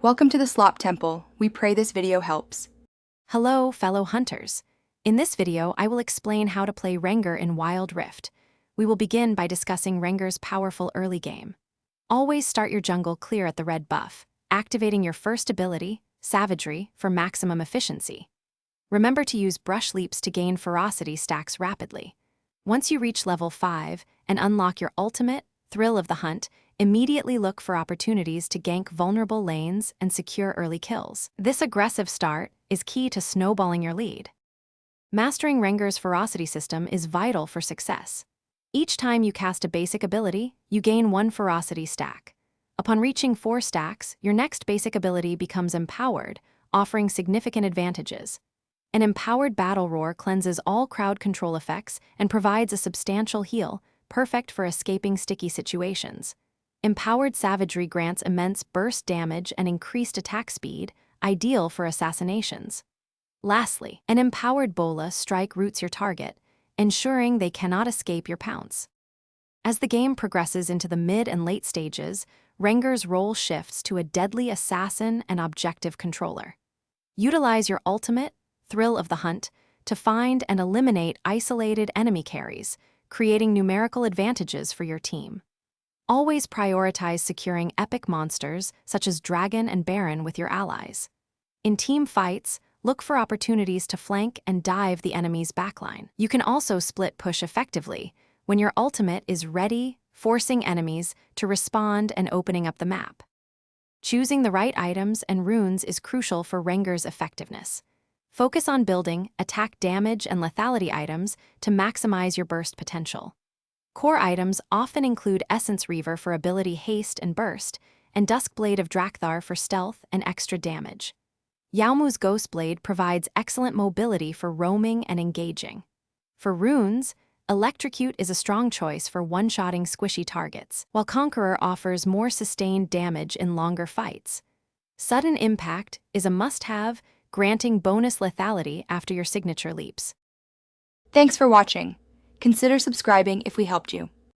Welcome to the Slop Temple. We pray this video helps. Hello, fellow hunters. In this video, I will explain how to play Rengar in Wild Rift. We will begin by discussing Rengar's powerful early game. Always start your jungle clear at the red buff, activating your first ability, Savagery, for maximum efficiency. Remember to use brush leaps to gain ferocity stacks rapidly. Once you reach level 5 and unlock your ultimate, Thrill of the Hunt, immediately look for opportunities to gank vulnerable lanes and secure early kills. This aggressive start is key to snowballing your lead. Mastering Rengar's ferocity system is vital for success. Each time you cast a basic ability, you gain 1 ferocity stack. Upon reaching 4 stacks, your next basic ability becomes empowered, offering significant advantages. An empowered battle roar cleanses all crowd control effects and provides a substantial heal, perfect for escaping sticky situations. Empowered Savagery grants immense burst damage and increased attack speed, ideal for assassinations. Lastly, an empowered Bola strike roots your target, ensuring they cannot escape your pounce. As the game progresses into the mid and late stages, Rengar's role shifts to a deadly assassin and objective controller. Utilize your ultimate, Thrill of the Hunt, to find and eliminate isolated enemy carries, creating numerical advantages for your team. Always prioritize securing epic monsters such as Dragon and Baron with your allies. In team fights, look for opportunities to flank and dive the enemy's backline. You can also split push effectively when your ultimate is ready, forcing enemies to respond and opening up the map. Choosing the right items and runes is crucial for Rengar's effectiveness. Focus on building attack damage and lethality items to maximize your burst potential. Core items often include Essence Reaver for ability haste and burst, and Duskblade of Drakthar for stealth and extra damage. Yaomu's Ghostblade provides excellent mobility for roaming and engaging. For runes, Electrocute is a strong choice for one-shotting squishy targets, while Conqueror offers more sustained damage in longer fights. Sudden Impact is a must-have, granting bonus lethality after your signature leaps. Thanks for watching. Consider subscribing if we helped you.